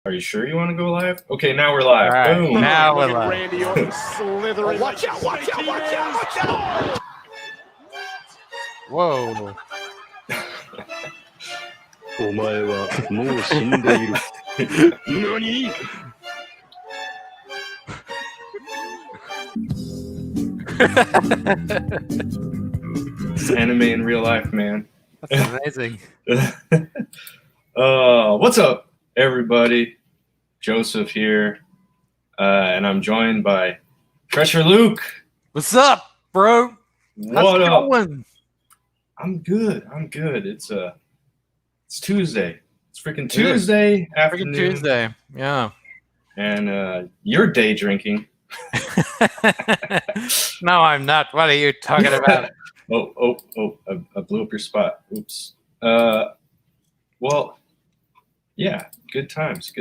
Are you sure you want to go live? Okay, now we're All live. right, Boom. now we're Look at live. Randy Orton slithering. Watch out, watch out, watch out, watch out! Whoa. お前はもう死んでいる。何 It's anime in real life, man. That's amazing. What's up, everybody? Joseph here, and I'm joined by Fresherluke. What's up, bro? How's What it up? going? I'm good. It's Tuesday. It's freaking It is. Tuesday Freaking afternoon. Tuesday. Yeah. And you're day drinking. No, I'm not. What are you talking about? Oh! I blew up your spot. Oops. Well, yeah. Good times.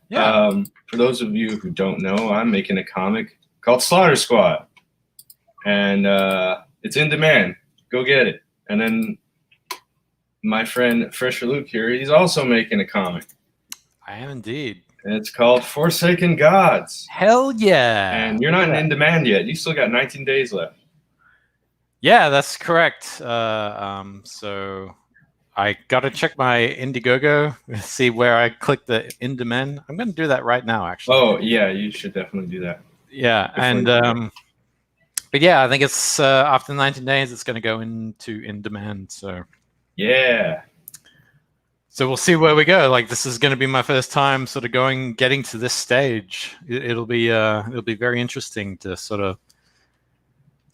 Yeah. For those of you who don't know, I'm making a comic called Slaughter Squad, and it's in demand. Go get it. And then my friend Fresherluke here, he's also making a comic, I am indeed. and it's called Forsaken Gods. Hell yeah. And you're not in demand yet. You still got 19 days left. Yeah, that's correct. So I got to check my Indiegogo, see where I click the in demand. I'm going to do that right now, actually. Oh, yeah, you should definitely do that. Yeah, Before and you do that. but yeah, I think it's after 19 days, it's going to go into in demand. So Yeah. we'll see where we go. Like, this is going to be my first time sort of getting to this stage. It'll be very interesting to sort of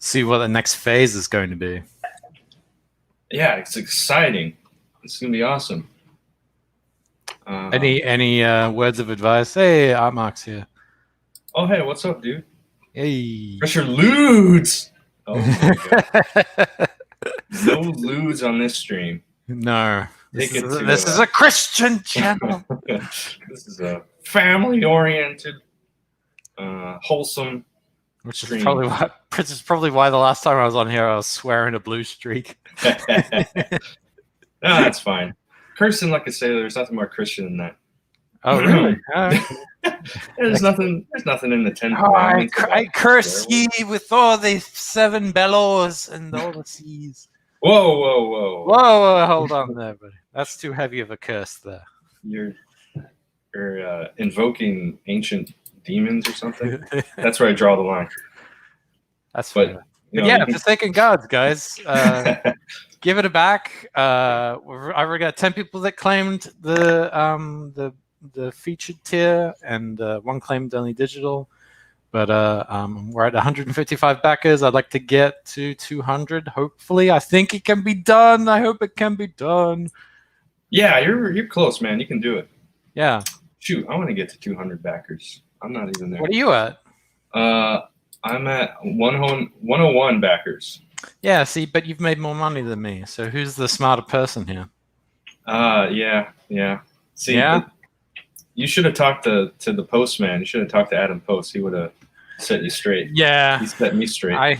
see what the next phase is going to be. Yeah, it's exciting. It's going to be awesome. Any words of advice? Hey, Art Mark's here. Oh, hey, what's up, dude? Hey. Pressure ludes. Oh, my God. No ludes on this stream. No. Take it to, This is a Christian channel. This is a family-oriented, wholesome Which is stream. probably why the last time I was on here I was swearing a blue streak. No, that's fine. Cursing like a sailor, there's nothing more Christian than that. Oh really? There's nothing in the Ten I Commandments. I curse ye with all the seven bellows and all the seas. Whoa. Whoa, hold on there, buddy. That's too heavy of a curse there. You're invoking ancient demons or something. That's where I draw the line. That's But fair. you But know, yeah, you can- Forsaken Gods, guys. Give it a back. I've already got 10 people that claimed the featured tier, and one claimed only digital. But we're at 155 backers. I'd like to get to 200. Hopefully, I think it can be done. I hope it can be done. yeah, you're close, man. You can do it. Yeah. Shoot, I want to get to 200 backers. I'm not even there. What are you at? I'm at 101 backers. Yeah. See, but you've made more money than me. So who's the smarter person here? Yeah. See, Yeah? you should have talked to the postman. You should have talked to Adam Post. He would have set you straight. Yeah. He set me straight. I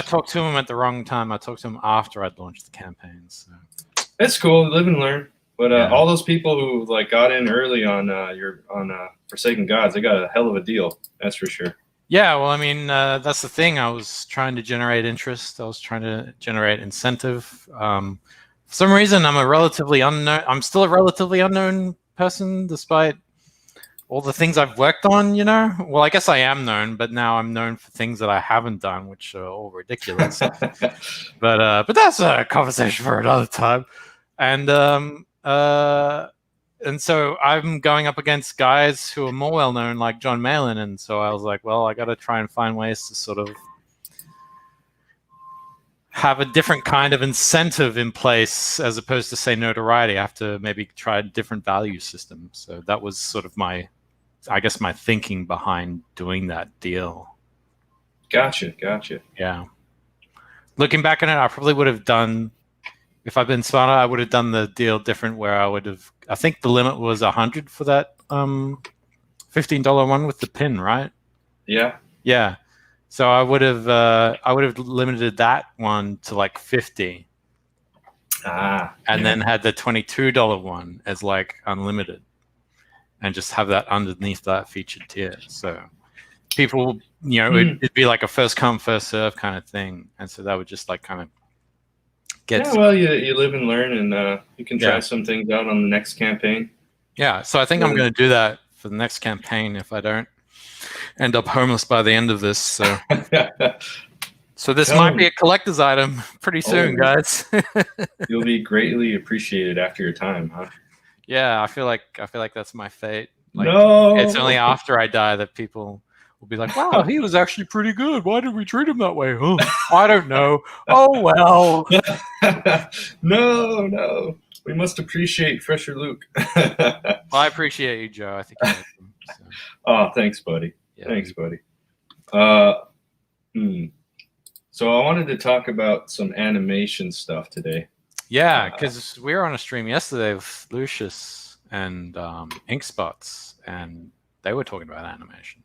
talked to him at the wrong time. I talked to him after I'd launched the campaign. So. It's cool. Live and learn. But Yeah. all those people who like got in early on Forsaken Gods, they got a hell of a deal. That's for sure. Yeah, well, I mean, that's the thing. I was trying to generate interest. I was trying to generate incentive. For some reason, I'm still a relatively unknown person, despite all the things I've worked on. You know, well, I guess I am known, but now I'm known for things that I haven't done, which are all ridiculous. But that's a conversation for another time. And so I'm going up against guys who are more well known, like John Malin, and so I was like, well, I got to try and find ways to sort of have a different kind of incentive in place as opposed to, say, notoriety. I have to maybe try a different value system. So that was sort of my thinking behind doing that deal. Gotcha. Yeah. Looking back on it, I probably would have done, if I'd been smarter, I would have done the deal different, where I think the limit was 100 for that $15 one with the pin, right? Yeah. Yeah. So I would have limited that one to like 50. and then had the $22 one as like unlimited, and just have that underneath that featured tier. So people, it'd be like a first come first serve kind of thing, and so that would just like kind of get. Yeah, well, you live and learn, and you can try some things out on the next campaign. Yeah, so I think I'm going to do that for the next campaign if I don't end up homeless by the end of this. So, so this might be a collector's item pretty soon, guys. You'll be greatly appreciated after your time, huh? Yeah, I feel like that's my fate. Like, no, it's only after I die that people will be like, "Wow, he was actually pretty good. Why did we treat him that way?" Oh, I don't know. Oh well. No. We must appreciate Fresherluke. Well, I appreciate you, Joe. I think you like him, so. Oh, thanks, buddy. Yeah. Thanks, buddy. So I wanted to talk about some animation stuff today. Yeah, because we were on a stream yesterday with Lucius and Inkspots, and they were talking about animation.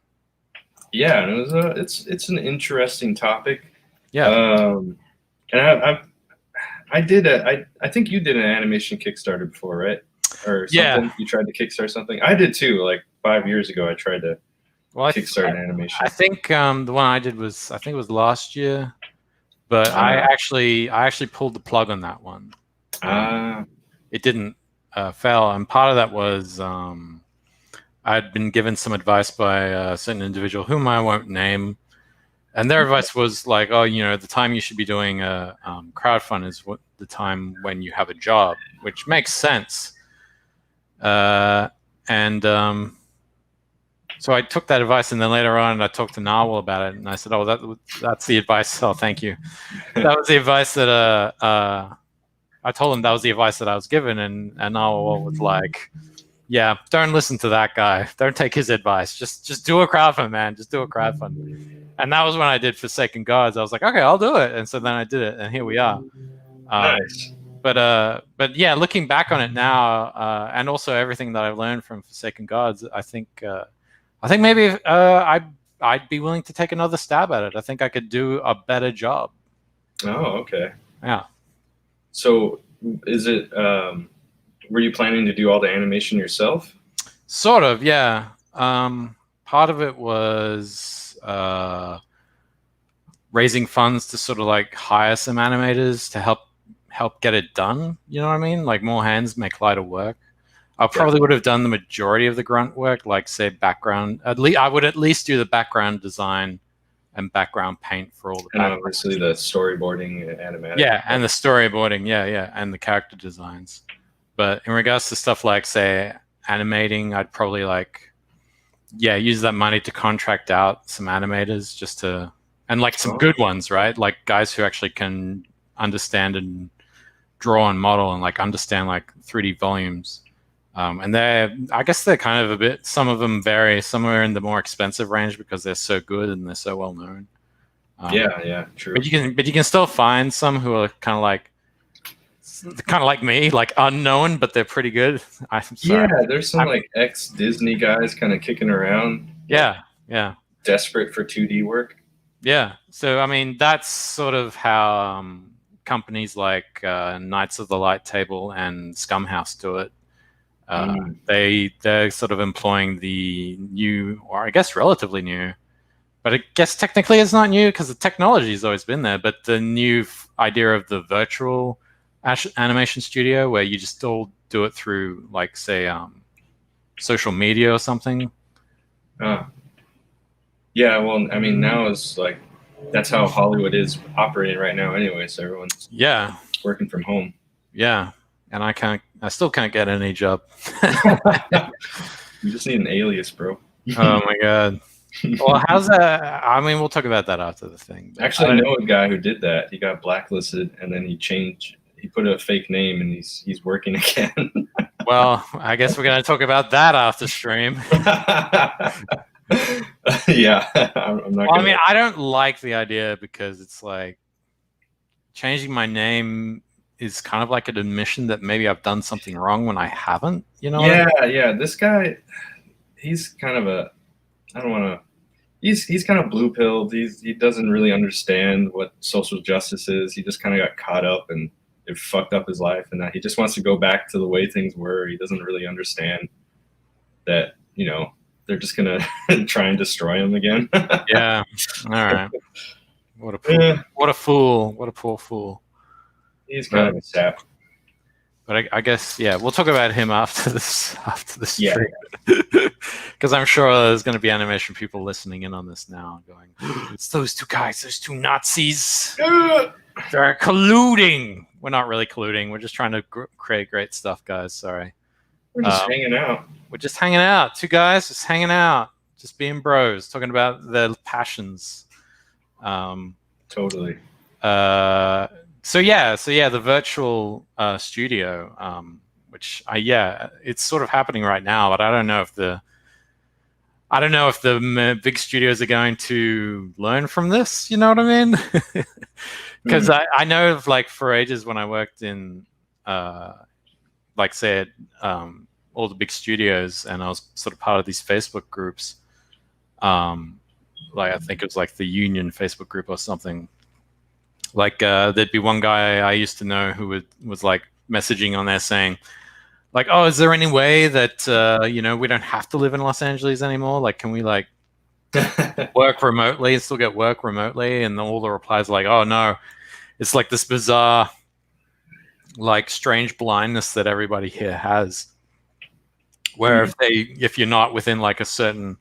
Yeah, and it was it's an interesting topic. Yeah. And I think you did an animation Kickstarter before, right? Or something. Yeah. You tried to kickstart something. I did too. Like 5 years ago, I tried to kickstart an animation. I think the one I did was last year, but I actually pulled the plug on that one. It didn't fail, and part of that was I'd been given some advice by a certain individual whom I won't name. And their advice was like, oh, the time you should be doing a crowdfund is the time when you have a job, which makes sense. So I took that advice, and then later on I talked to Narwhal about it, and I said, oh, that's the advice. Oh, thank you. That was the advice that I told him that was the advice that I was given, and Narwhal was like, yeah, don't listen to that guy. Don't take his advice. Just do a crowdfund, man. Just do a crowdfund. And that was when I did Forsaken Gods. I was like, okay, I'll do it. And so then I did it, and here we are. Nice. But yeah, looking back on it now, and also everything that I've learned from Forsaken Gods, I think maybe I'd be willing to take another stab at it. I think I could do a better job. Oh, okay. Yeah. So is it? Were you planning to do all the animation yourself? Sort of, yeah. Part of it was raising funds to sort of like hire some animators to help get it done. You know what I mean? Like more hands make lighter work. I probably would have done the majority of the grunt work, like say background. I would at least do the background design and background paint for all the. And obviously the storyboarding and animatic. Yeah, and the storyboarding. Yeah, and the character designs. But in regards to stuff like say animating, I'd probably use that money to contract out some animators just to, and like some good ones, right? Like guys who actually can understand and draw and model and like understand like 3D volumes. And I guess they're kind of a bit, some of them vary. Some are in the more expensive range because they're so good and they're so well known. Yeah, true. But you can still find some who are kind of like me, like unknown, but they're pretty good. Yeah, there's some like ex-Disney guys kind of kicking around. Yeah. Desperate for 2D work. Yeah. So, I mean, that's sort of how companies like Knights of the Light Table and Scumhouse do it. They're sort of employing the new, or I guess relatively new, but I guess technically it's not new because the technology has always been there, but the new idea of the virtual animation studio where you just all do it through like say social media or something. Yeah, well, I mean now it's like that's how Hollywood is operating right now anyway, so everyone's working from home. Yeah. And I still can't get any job. You just need an alias, bro. Oh my god. Well, how's that? I mean, we'll talk about that after the thing. Actually, I know a guy who did that. He got blacklisted and then he put a fake name and he's working again. Well, I guess we're going to talk about that after stream. Yeah, I'm not. Well, I mean, I don't like the idea because it's like changing my name is kind of like an admission that maybe I've done something wrong when I haven't. You know? Yeah. This guy, he's kind of a. I don't want to. He's kind of blue-pilled. He doesn't really understand what social justice is. He just kind of got caught up and it fucked up his life, and that he just wants to go back to the way things were. He doesn't really understand that, you know, they're just gonna try and destroy him again. Yeah. All right. What a fool. Yeah. What a fool. What a poor fool. He's kind of a sap. But I guess, yeah, we'll talk about him after this Yeah. stream. Because I'm sure there's going to be animation people listening in on this now going, it's those two guys, those two Nazis. They're colluding. We're not really colluding. We're just trying to create great stuff, guys. Sorry. We're just hanging out. We're just hanging out. Two guys just hanging out. Just being bros. Talking about their passions. Totally. So yeah, the virtual studio, which it's sort of happening right now, but I don't know if the big studios are going to learn from this. You know what I mean? Because I know of, like, for ages when I worked in like, say, all the big studios, and I was sort of part of these Facebook groups. Like, I think it was like the Union Facebook group or something. Like, there'd be one guy I used to know who was like messaging on there saying, like, oh, is there any way that you know, we don't have to live in Los Angeles anymore? Like, can we, like, work remotely and still get work remotely? And all the replies are like, oh no, it's like this bizarre, like, strange blindness that everybody here has, where if you're not within, like, a certain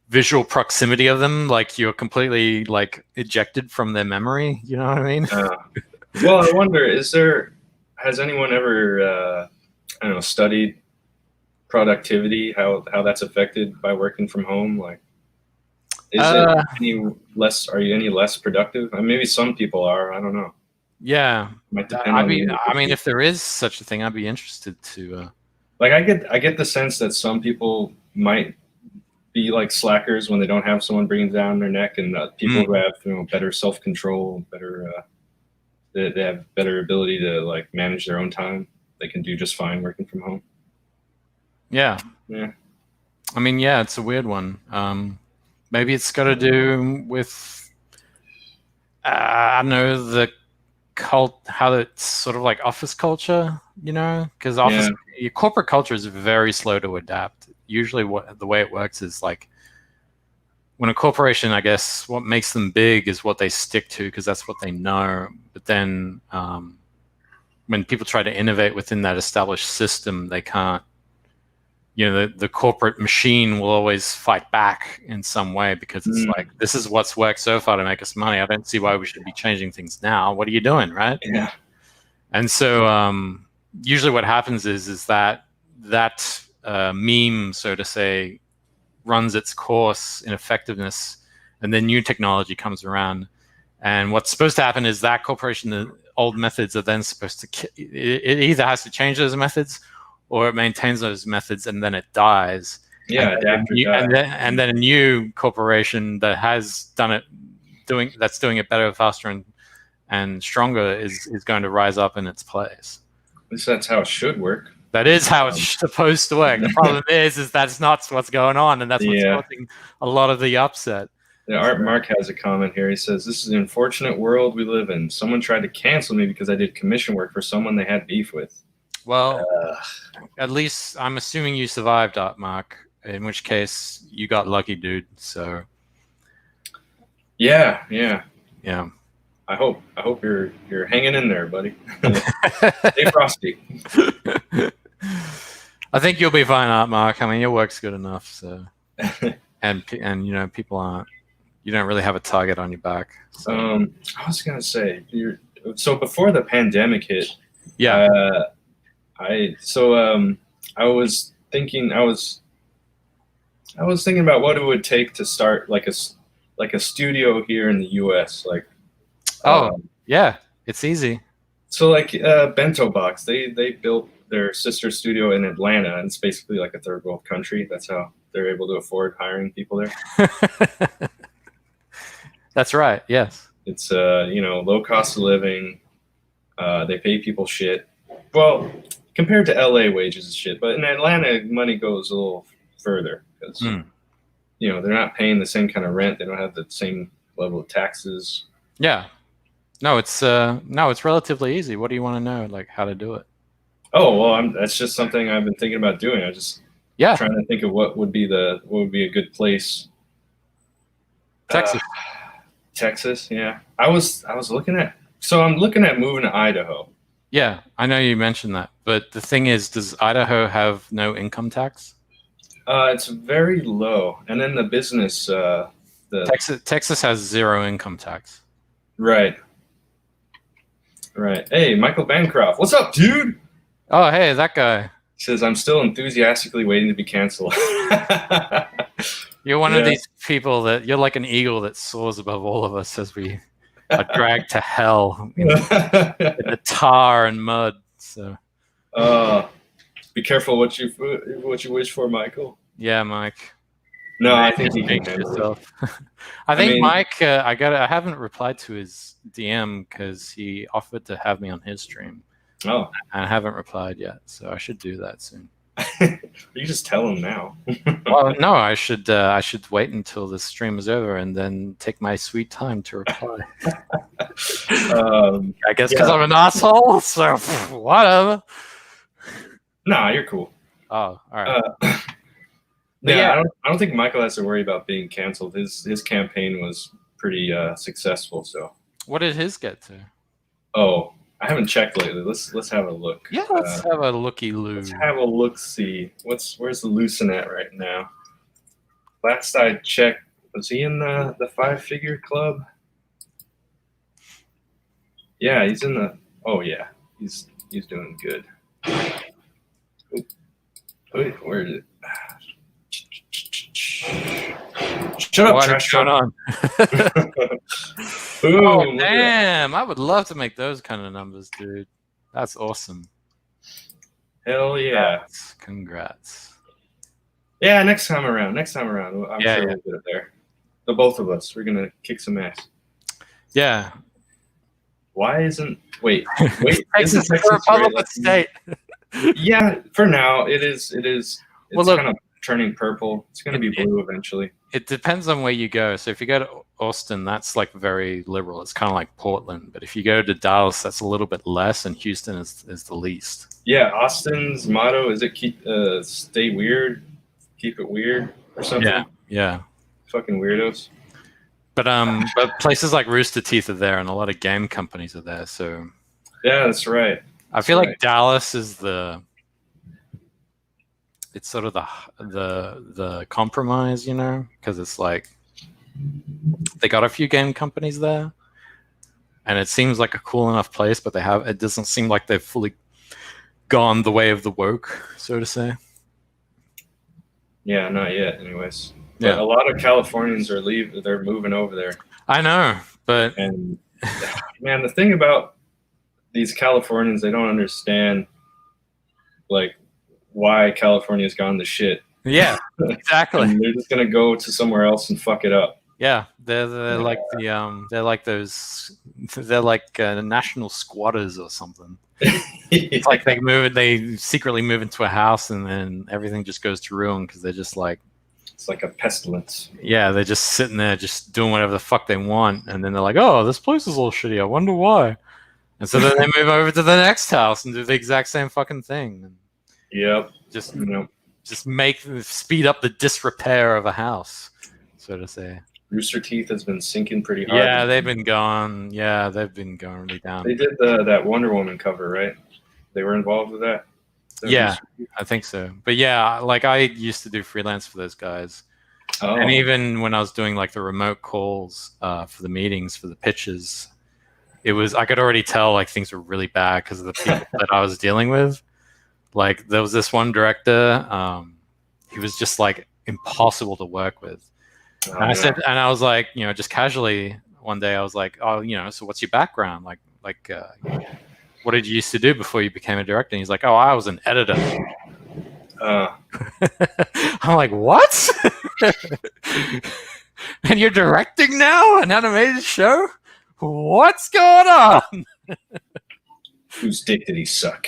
visual proximity of them, like, you're completely, like, ejected from their memory. You know what I mean? Well, I wonder, has anyone ever I don't know, studied productivity, how that's affected by working from home? Like, are you any less productive? I mean, maybe some people are. I don't know. Yeah. Might depend I on mean, the if there is such a thing, I'd be interested to. Like, I get the sense that some people might be like slackers when they don't have someone breathing down their neck, and people who have, you know, better self-control, better they have better ability to, like, manage their own time. They can do just fine working from home. Yeah. I mean, yeah, it's a weird one. Maybe it's got to do with I don't know, how it's sort of like office culture, you know, because your corporate culture is very slow to adapt. Usually the way it works is, like, when a corporation, I guess, what makes them big is what they stick to, because that's what they know. But then when people try to innovate within that established system, they can't. You know, the corporate machine will always fight back in some way, because it's like, this is what's worked so far to make us money. I don't see why we should be changing things now. What are you doing, right? Yeah. And so usually what happens is that meme, so to say, runs its course in effectiveness, and then new technology comes around. And what's supposed to happen is that corporation, the old methods are then supposed to, it either has to change those methods, or it maintains those methods and then it dies. Yeah, and then a new corporation that has that's doing it better, faster, and stronger is going to rise up in its place. At least that's how it should work. That is how it's supposed to work. The problem is that's not what's going on, and that's what's causing a lot of the upset. Yeah, Mark has a comment here. He says, "This is an unfortunate world we live in. Someone tried to cancel me because I did commission work for someone they had beef with." Well, at least I'm assuming you survived, Mark. In which case, you got lucky, dude. So. Yeah. I hope you're hanging in there, buddy. Stay frosty. I think you'll be fine, Mark. I mean, your work's good enough. So, and you know, people aren't. You don't really have a target on your back. So. I was gonna say, so before the pandemic hit. Yeah. I was thinking about what it would take to start like a studio here in the U.S. Like, yeah, it's easy. So, like, Bento Box, they built their sister studio in Atlanta, and it's basically like a third world country. That's how they're able to afford hiring people there. That's right. Yes. It's you know, low cost of living. They pay people shit. Well, compared to LA, wages is shit, but in Atlanta, money goes a little further because you know, they're not paying the same kind of rent. They don't have the same level of taxes. Yeah. No, it's relatively easy. What do you want to know? Like how to do it? Oh well, that's just something I've been thinking about doing. I just Yeah, trying to think of what would be a good place. Texas. Texas, yeah. I was looking at. So I'm looking at moving to Idaho. Yeah, I know you mentioned that, but the thing is, does Idaho have no income tax? It's very low, and then the business, Texas has zero income tax. right. Hey, Michael Bancroft, what's up, dude? Oh, hey, that guy. Says I'm still enthusiastically waiting to be canceled. You're one of Yeah. these people that you're like an eagle that soars above all of us as we are dragged to hell in the tar and mud. So, be careful what you wish for, Michael. yeah, Mike. No, I Man, think he can speak for handle it. yourself. I think mean- Mike. I haven't replied to his DM because he offered to have me on his stream, Oh, and I haven't replied yet. So I should do that soon. you just tell him now. Well, no, I should wait until the stream is over and then take my sweet time to reply. I guess because I'm an asshole, so whatever. Nah, you're cool. Oh, all right. Yeah, I don't think Michael has to worry about being canceled. His campaign was pretty successful. So, What did his get to? oh, I haven't checked lately. Let's have a look. Yeah, let's have a looky loo. Let's have a look. See where's the Lucin at right now? Last I checked, was he in the 5-figure club? Yeah, he's in the. Oh yeah, he's doing good. Wait, where is it? Shut up, What trash is going truck. on? Boom, Oh, look at that. damn! I would love to make those kind of numbers, dude. That's awesome. Hell yeah. Congrats. Yeah, next time around. I'm sure we'll get it there. The both of us, we're gonna kick some ass. Yeah. Why isn't wait Texas isn't is a Republican right? state. Yeah, for now it is. It's Well, look, kind of turning purple. It's gonna be blue eventually. It depends on where you go. So if you go to Austin, that's like very liberal. It's kind of like Portland. But if you go to Dallas, that's a little bit less, and Houston is the least. Yeah, Austin's motto is it stay weird, keep it weird or something. Yeah. Fucking weirdos. But places like Rooster Teeth are there, and a lot of game companies are there. So Yeah, that's right. I feel like Dallas is it's sort of the compromise, you know, because it's like they got a few game companies there, and it seems like a cool enough place, but it doesn't seem like they've fully gone the way of the woke, so to say. Yeah, not yet. Anyways, but Yeah. a lot of Californians they're moving over there. I know, but And man, the thing about these Californians, they don't understand like why California's gone to shit. yeah, exactly. And they're just gonna go to somewhere else and fuck it up. Yeah, they're like national squatters or something. It's like they secretly move into a house and then everything just goes to ruin because they're just like, it's like a pestilence. yeah, they're just sitting there just doing whatever the fuck they want, and then they're like, oh, this place is all shitty. I wonder why. And so then they move over to the next house and do the exact same fucking thing. And Yep. just You know, speed up the disrepair of a house, so to say. Rooster Teeth has been sinking pretty hard. Yeah, they've been gone. Yeah, they've been going really down. They did that Wonder Woman cover, right? They were involved with that. Yeah, I think so. But yeah, like I used to do freelance for those guys. Oh. And even when I was doing like the remote calls for the meetings, for the pitches, I could already tell like things were really bad because of the people that I was dealing with. Like there was this one director, he was just like impossible to work with. Oh, And I was like, you know, just casually one day I was like, oh, you know, so what's your background? Like, what did you used to do before you became a director? And he's like, oh, I was an editor. I'm like, what? And you're directing now an animated show? What's going on? Whose dick did he suck?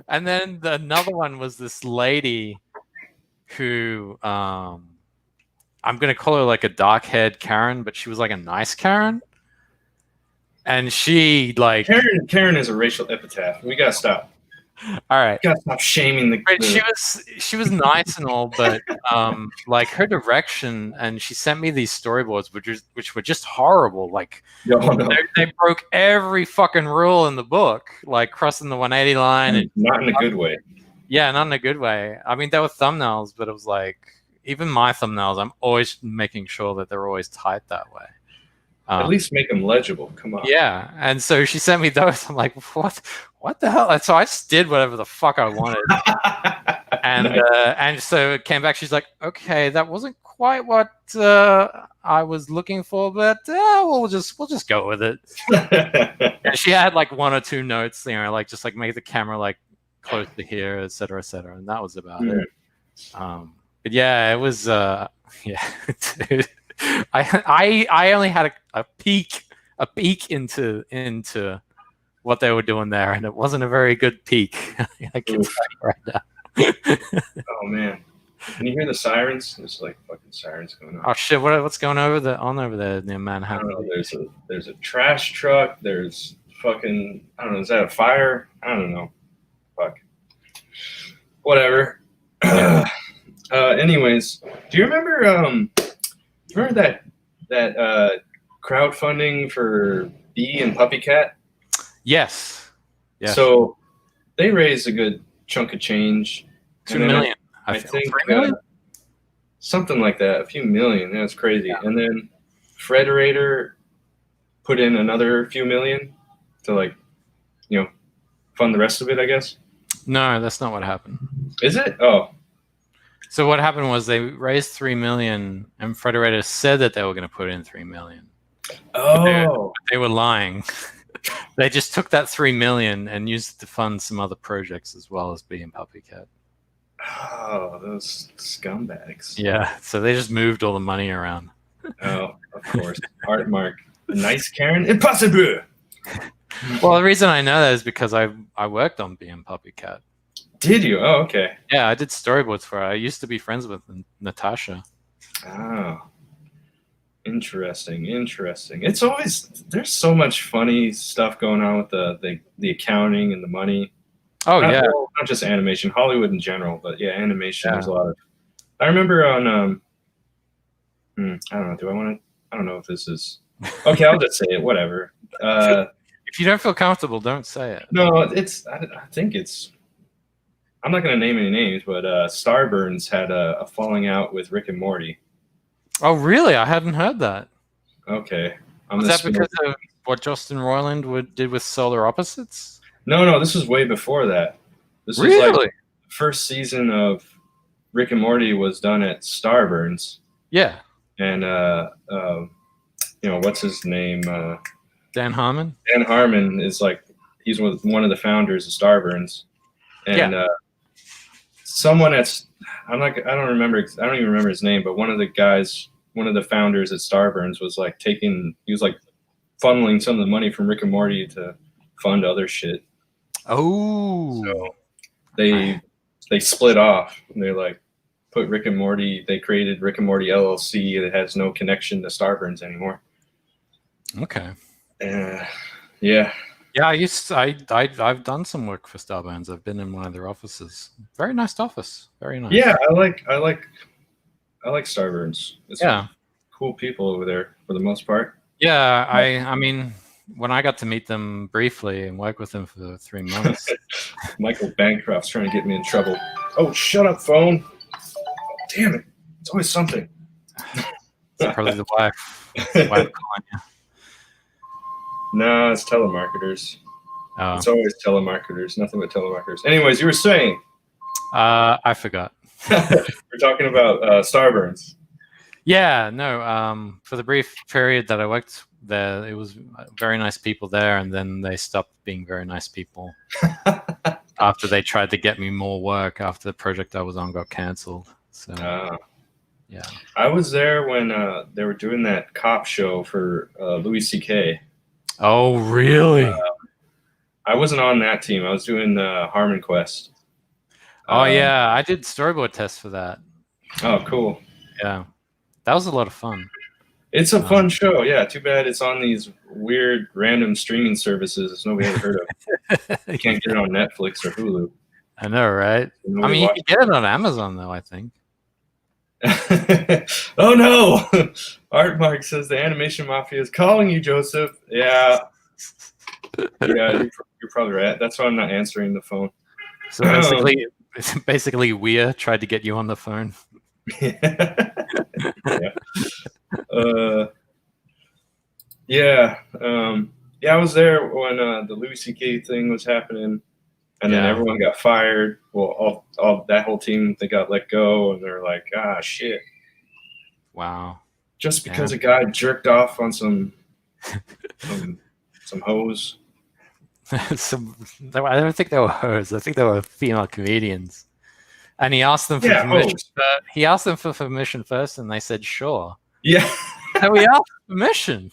And then another one was this lady who, I'm going to call her like a dark-haired Karen, but she was like a nice Karen. And she like, Karen is a racial epitaph. We gotta stop. all right. We gotta stop shaming the. But she was nice and all, but like her direction, and she sent me these storyboards, which were just horrible. Like No. they broke every fucking rule in the book, like crossing the 180 line, and Not in a good way. yeah, not in a good way. I mean, there were thumbnails, but it was like even my thumbnails, I'm always making sure that they're always tight that way. At least make them legible. Come on. Yeah, and so she sent me those. I'm like, what the hell? And so I just did whatever the fuck I wanted, and Nice. and so it came back. She's like, okay, that wasn't quite what I was looking for, but we'll just go with it. And she had like one or two notes, like just like make the camera like close to here, et cetera, and that was about it. But yeah, it was yeah. Dude. I only had a peek into what they were doing there, and it wasn't a very good peek. I can tell you right now. Oh man, can you hear the sirens? There's like fucking sirens going on. Oh shit! What's going over there near Manhattan? I don't know. There's a trash truck. There's fucking, I don't know. Is that a fire? I don't know. Fuck. Whatever. Anyways, do you remember that crowdfunding for Bee and Puppy Cat? Yes. So they raised a good chunk of change. $2 million. I think $3 million? something like that. A few million. That's crazy. Yeah. And then Frederator put in another few million to fund the rest of it, I guess. No, that's not what happened. Is it? Oh. So what happened was they raised $3 million, and Frederator said that they were going to put in $3 million. Oh. But they were lying. They just took that $3 million and used it to fund some other projects as well as Bee and Puppy Cat. Oh, those scumbags. Yeah, so they just moved all the money around. Oh, of course. Art Mark. Nice, Karen. Impossible. Well, the reason I know that is because I worked on Bee and Puppy Cat. Did you? Oh, okay. Yeah, I did storyboards for her. I used to be friends with Natasha. Oh. Interesting. It's always, there's so much funny stuff going on with the accounting and the money. Oh, yeah. Not just animation, Hollywood in general, but yeah, animation. There's a lot of. I remember on I don't know. I don't know if this is okay. I'll just say it. Whatever. If you don't feel comfortable, don't say it. No, I think it's. I'm not going to name any names, but Starburns had a falling out with Rick and Morty. Oh, really? I hadn't heard that. Okay. Was that because of what Justin Roiland did with Solar Opposites? No, this was way before that. This was like the first season of Rick and Morty was done at Starburns. Yeah. And what's his name? Dan Harmon. Dan Harmon is he's one of the founders of Starburns. And someone I don't even remember his name, but one of the founders at Starburns was he was funneling some of the money from Rick and Morty to fund other shit. Oh. So they split off. And they put Rick and Morty. They created Rick and Morty LLC that has no connection to Starburns anymore. Okay. Yeah. Yeah, I've done some work for Starburns. I've been in one of their offices. Very nice office. Very nice. Yeah, I like Starburns. It's cool people over there for the most part. Yeah, I mean, when I got to meet them briefly and work with them for 3 months. Michael Bancroft's trying to get me in trouble. Oh, shut up, phone. Damn it. It's always something. It's probably the wife. Calling you. No, it's telemarketers. Oh. It's always telemarketers. Nothing but telemarketers. Anyways, you were saying. I forgot. We're talking about Starburns. Yeah, no. For the brief period that I worked there, it was very nice people there, and then they stopped being very nice people after they tried to get me more work after the project I was on got canceled. So, yeah. I was there when they were doing that cop show for Louis C.K. Oh, really? I wasn't on that team. I was doing the Harmon Quest. Oh, yeah. I did storyboard tests for that. Oh, cool. Yeah. That was a lot of fun. It's a fun show. Yeah, too bad it's on these weird random streaming services nobody ever heard of. You can't get it on Netflix or Hulu. I know, right? I mean, you can get it on Amazon, though, I think. Oh, no! Art Mark says the animation mafia is calling you, Joseph. Yeah. Yeah, you're probably right. That's why I'm not answering the phone. So basically, Weir tried to get you on the phone. Yeah. Yeah. I was there when the Louis C.K. thing was happening, and then everyone got fired. Well, all that whole team, they got let go, and they're like, ah, shit. Wow. Just because a guy jerked off on some hose. I don't think they were hoes. I think they were female comedians. And he asked them for permission. He asked them for permission first, and they said sure. Yeah. And we asked permission.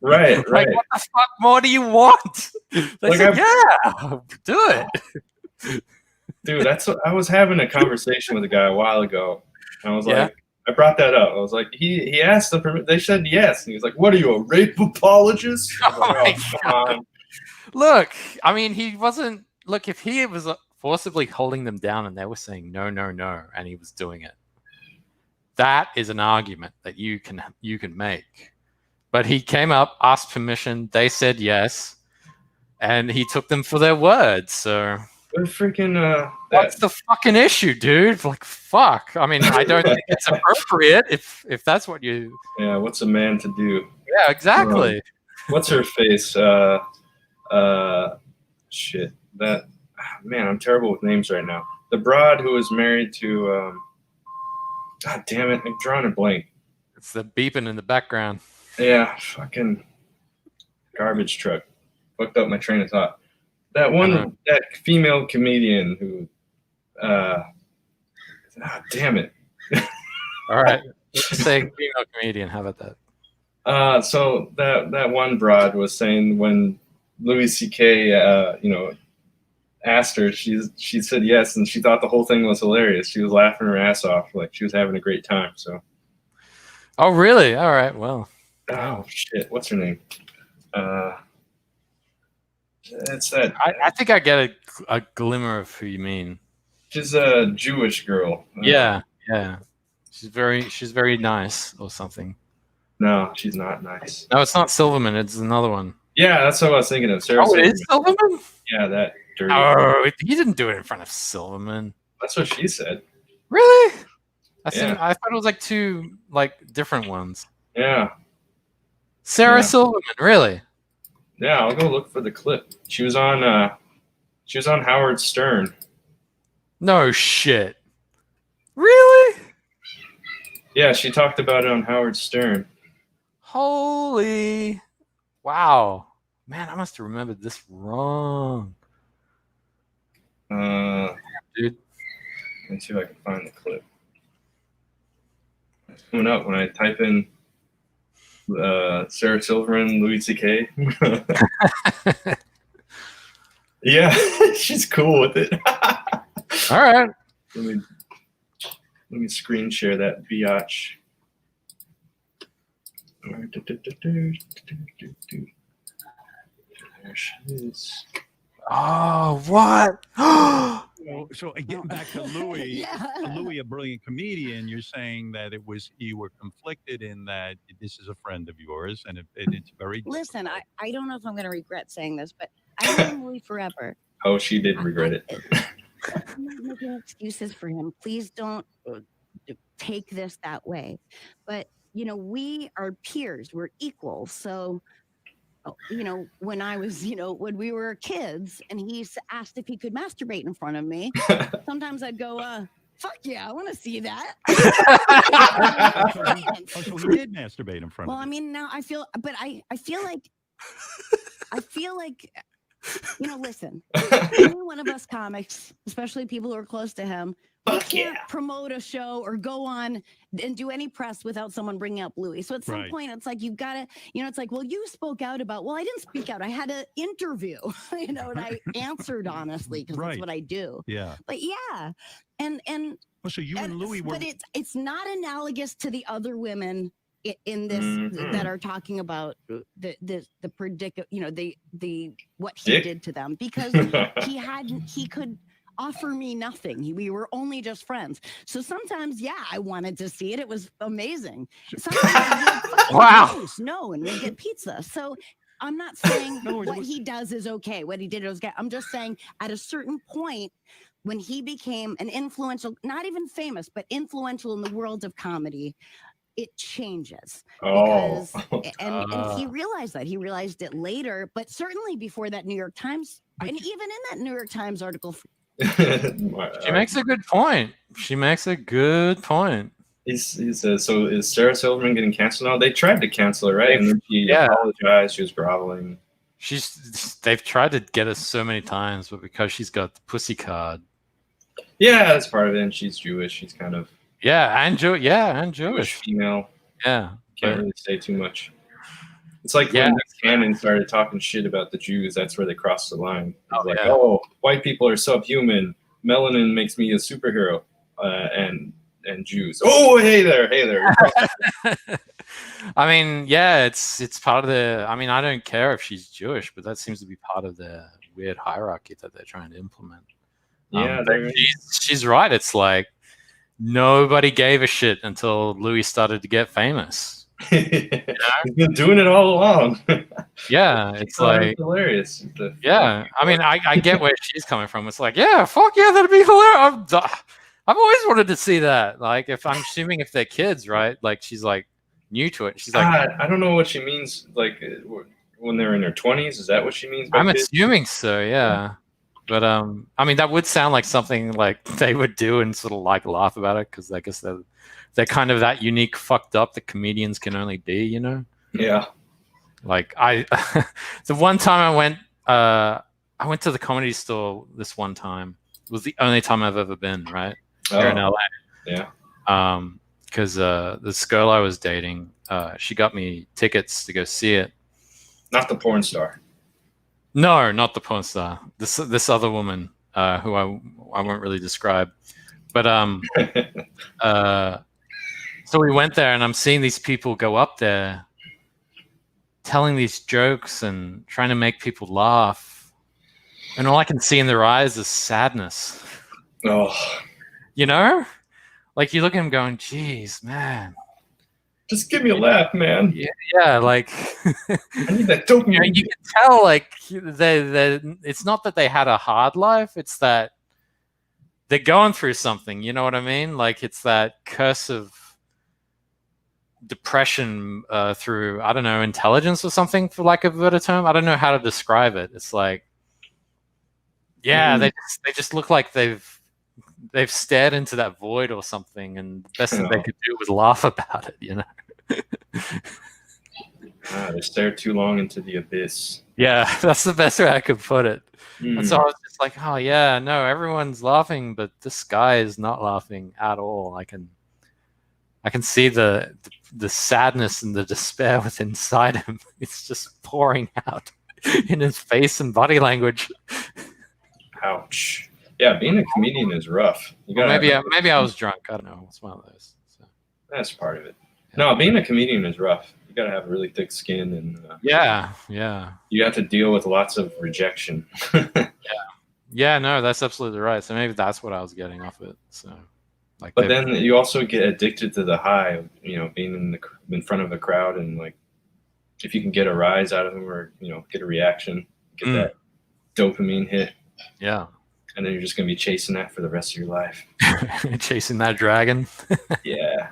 Right. Like, what the fuck more do you want? They said, yeah, do it. Dude, I was having a conversation with a guy a while ago. And I was like, I brought that up. I was like, he asked the permission. They said yes. And he was like, what are you, a rape apologist? Oh my God. Look, I mean, he wasn't. Look, if he was forcibly holding them down and they were saying no, no, no, and he was doing it, that is an argument that you can make. But he came up, asked permission, they said yes, and he took them for their word. So they're freaking. What's the fucking issue, dude? Like, fuck. I mean, I don't think it's appropriate if that's what you. Yeah, what's a man to do? Yeah, exactly. What's her face? Shit. That man, I'm terrible with names right now. The broad who was married to. God damn it! I'm drawing a blank. It's the beeping in the background. Yeah, fucking garbage truck. Fucked up my train of thought. That one, that female comedian who. Damn it. All right. Let's say female comedian. How about that? So that one broad was saying when Louis C.K. Asked her, she said yes, and she thought the whole thing was hilarious. She was laughing her ass off, like she was having a great time. So. Oh really? All right. Well. Oh shit! What's her name? It's that. I think I get a glimmer of who you mean. She's a Jewish girl. Yeah. She's very nice or something. No, she's not nice. No, it's not Silverman. It's another one. Yeah, that's what I was thinking of. Sarah Silverman. It is Silverman? Yeah, that dirty. Oh, he didn't do it in front of Silverman. That's what she said. Really? I thought it was like two different ones. Yeah. Sarah Silverman, really? Yeah, I'll go look for the clip. She was on Howard Stern. No shit. Really? Yeah, she talked about it on Howard Stern. Holy. Wow. Man, I must have remembered this wrong. Dude. Let me see if I can find the clip. It's coming up when I type in Sarah Silverman, Louis C.K. Yeah, she's cool with it. All right. Let me screen share that biatch. There she is. Oh, what? So getting back to Louis, Louis, a brilliant comedian, you're saying that you were conflicted in that this is a friend of yours, and it's very. Listen, I don't know if I'm going to regret saying this, but I've known Louis forever. Oh, she did regret it. I'm not making excuses for him. Please don't take this that way. But, we are peers. We're equals. So, when I was, when we were kids and he asked if he could masturbate in front of me, sometimes I'd go, fuck yeah, I want to see that. So he did masturbate in front of you. Well, I mean, now I feel like, listen, any one of us comics, especially people who are close to him, we can't promote a show or go on and do any press without someone bringing up Louis. So at some point, it's like, you've got to, it's like, well, you spoke out about, well, I didn't speak out. I had an interview, and I answered honestly, because that's what I do. Yeah. But and so you and Louis were. But it's not analogous to the other women in this Mhm. that are talking about the predicament, the what he Dick? did to them, because he could offer me nothing. We were only just friends. So sometimes, yeah, I wanted to see it. It was amazing. Sometimes I'd be like, "Fuck, Wow. no, and we'll get pizza." So I'm not saying In other words, it what was- he does is okay. What he did was okay. I'm just saying at a certain point, when he became an influential, not even famous, but influential in the world of comedy, it changes. Oh. Because and he realized that. He realized it later, but certainly before that New York Times, and even in that New York Times article, She makes a good point. She makes a good point. So is Sarah Silverman getting canceled now? They tried to cancel her, right? And then she Yeah. apologized. She was groveling. They've tried to get us so many times, but because she's got the pussy card. Yeah, that's part of it. And she's Jewish. She's kind of And Jewish Jewish. female. Yeah. Can't really say too much. It's like Yeah. when Nick Cannon started talking shit about the Jews. That's where they crossed the line. It's like, yeah. oh, white people are subhuman. Melanin makes me a superhero. And Jews. Oh, hey there. I mean, yeah, it's part of the. I mean, I don't care if she's Jewish, but that seems to be part of the weird hierarchy that they're trying to implement. Yeah, she's right. It's like nobody gave a shit until Louis started to get famous. He's been doing it all along. Yeah, it's like hilarious. Yeah, I mean, I get where she's coming from. It's like, yeah, fuck yeah, that'd be hilarious. I've always wanted to see that. Like, if I'm assuming if they're kids, right? Like, she's like new to it. She's like, I don't know what she means. Like when they're in their 20s, is that what she means? I'm assuming so, yeah. But I mean, that would sound like something like they would do and sort of like laugh about it because I guess they're kind of that unique, fucked up that comedians can only be, you know? Yeah. Like the one time I went to the Comedy Store this one time. It was the only time I've ever been, right? Here in LA. Yeah. Because this girl I was dating, she got me tickets to go see it. Not the porn star. No, not the porn star. This other woman, who I won't really describe. But so we went there, and I'm seeing these people go up there, telling these jokes and trying to make people laugh, and all I can see in their eyes is sadness. Oh. You know, like you look at him going, "Geez, man, just give me a laugh, man." Yeah, like I need that dopamine. You can tell, like they it's not that they had a hard life; it's that they're going through something. You know what I mean? Like it's that curse of depression through, I don't know, intelligence or something, for lack of a better term. I don't know how to describe it. It's like, yeah, they just look like they've stared into that void or something, and the best thing they could do was laugh about it, you know. They stared too long into the abyss. Yeah, that's the best way I could put it. And so I was just like, oh yeah, no, everyone's laughing, but this guy is not laughing at all. I can see the sadness and the despair within inside him. It's just pouring out in his face and body language. Ouch. Yeah, being a comedian is rough. You gotta maybe I was drunk. I don't know. It's one of those. So. That's part of it. No, being a comedian is rough. You gotta have really thick skin, and yeah. You have to deal with lots of rejection. Yeah. No, that's absolutely right. So maybe that's what I was getting off it. So, like, but then you also get addicted to the high of, you know, being in front of a crowd, and like if you can get a rise out of them, or get a reaction, get that dopamine hit. Yeah. And then you're just going to be chasing that for the rest of your life. Chasing that dragon. Yeah.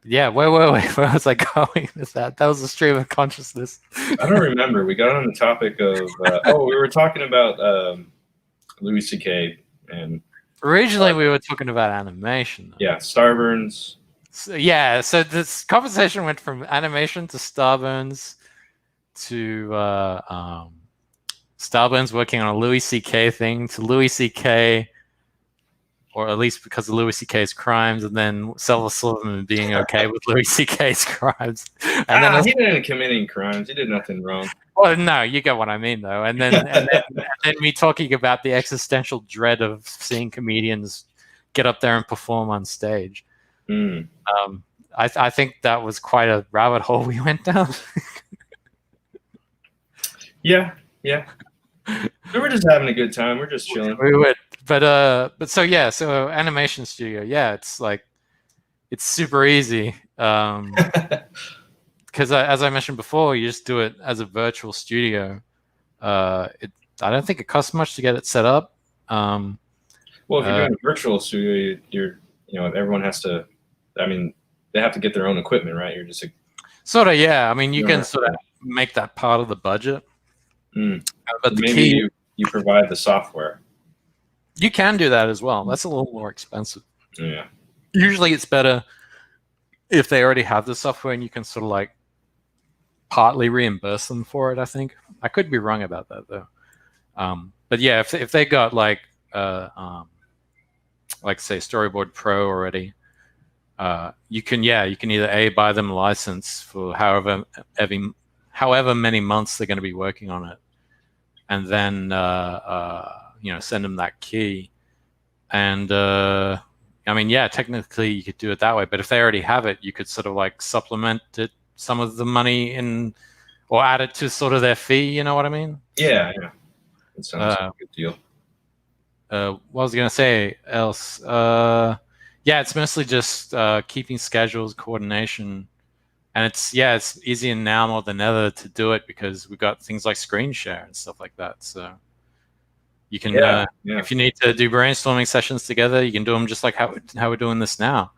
Yeah. Wait. Where was I going with that? That was a stream of consciousness. I don't remember. We got on the topic of, we were talking about Louis C.K. and. Originally, we were talking about animation. Though. Yeah. Starburns. So this conversation went from animation to Starburns to, Starburns working on a Louis C.K. thing to Louis C.K., or at least because of Louis C.K.'s crimes, and then Sarah Silverman being okay with Louis C.K.'s crimes. And then he didn't commit any crimes. He did nothing wrong. Well, no, you get what I mean, though. And then me talking about the existential dread of seeing comedians get up there and perform on stage. I think that was quite a rabbit hole we went down. Yeah. We were just having a good time. We're just chilling. We would, but so yeah, so animation studio, yeah, it's like it's super easy. Because as I mentioned before, you just do it as a virtual studio. I don't think it costs much to get it set up. Well, if you're doing a virtual studio, everyone has to. I mean, they have to get their own equipment, right? You're just sort of, yeah. I mean, you Yeah. can sort of make that part of the budget. but the maybe key, you provide the software. you can do that as well. That's a little more expensive. Yeah. Usually, it's better if they already have the software and you can sort of like partly reimburse them for it. I think I could be wrong about that though. But yeah, if they got like say Storyboard Pro already, you can either buy them a license for however many months they're going to be working on it, and then send them that key. And I mean, yeah, technically you could do it that way, but if they already have it, you could sort of like supplement it, some of the money in, or add it to sort of their fee. You know what I mean? Yeah. That sounds like a good deal. What was I going to say else? Yeah, it's mostly just keeping schedules, coordination, and it's easier now more than ever to do it because we've got things like screen share and stuff like that. So you can, if you need to do brainstorming sessions together, you can do them just like how we're doing this now.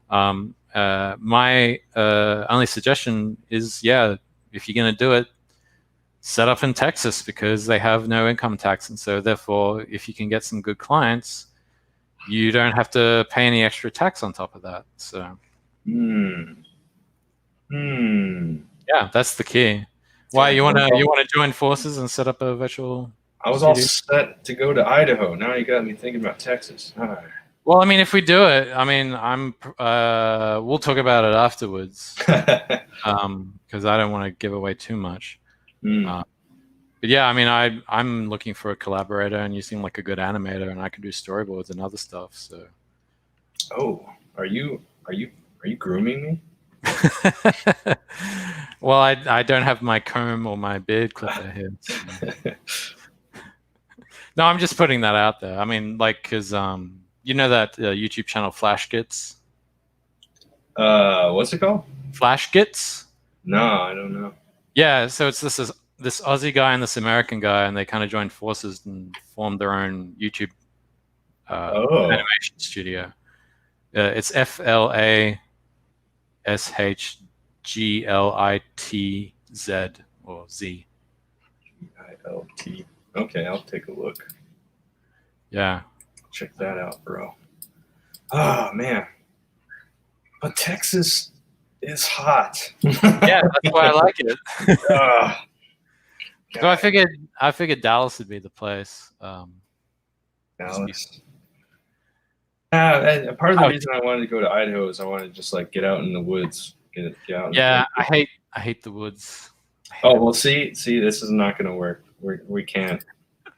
My only suggestion is, if you're going to do it, set up in Texas because they have no income tax, and so therefore, if you can get some good clients, you don't have to pay any extra tax on top of that. So, yeah, that's the key. Why you want to join forces and set up a virtual? I was all set to go to Idaho. Now you got me thinking about Texas. All right. Well, I mean, if we do it, I mean, we'll talk about it afterwards, because I don't want to give away too much. But yeah, I mean, I'm looking for a collaborator, and you seem like a good animator, and I can do storyboards and other stuff. So, oh, are you grooming me? Well, I don't have my comb or my beard clipper here. So. No, I'm just putting that out there. I mean, like, because you know that YouTube channel Flash Gits? What's it called? Flash Gits? No, I don't know. Yeah, so it's this Aussie guy and this American guy, and they kind of joined forces and formed their own YouTube animation studio. It's FLASHGLITZ or Z. GILT. Okay, I'll take a look. Yeah. Check that out, bro. Oh, man. But Texas is hot. Yeah, that's why I like it. So I figured Dallas would be the place. Dallas. Part of the reason I wanted to go to Idaho is I wanted to just like get out in the woods. Get out. Yeah, I hate the woods. Oh well, see, this is not going to work. We can't.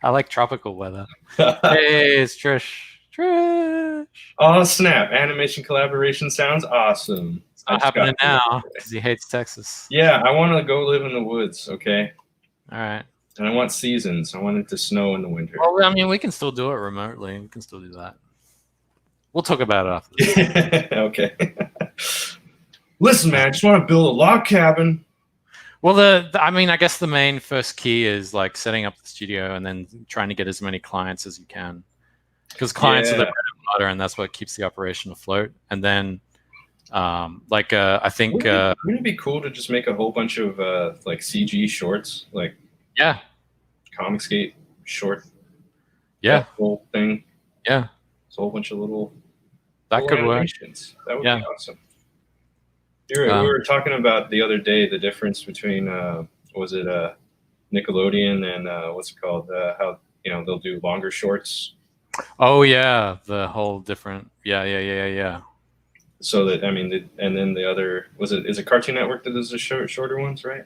I like tropical weather. Hey, it's Trish. Oh snap! Animation collaboration sounds awesome. It's not happening now because he hates Texas. Yeah, I want to go live in the woods. Okay. All right. And I want seasons. I want it to snow in the winter. Well, I mean, we can still do it remotely. We can still do that. We'll talk about it after this. Okay. Listen, man, I just want to build a log cabin. Well, I mean, I guess the main first key is like setting up the studio and then trying to get as many clients as you can, because clients are the bread and butter, and that's what keeps the operation afloat. And then, I think wouldn't it be cool to just make a whole bunch of like CG shorts, like Comicsgate short, whole thing. Yeah, it's a whole bunch of little. That could work. That would be awesome. We were talking about the other day the difference between was it Nickelodeon and what's it called? How they'll do longer shorts. Oh yeah, the whole different. Yeah. So that and then the other is it Cartoon Network that does the shorter ones, right?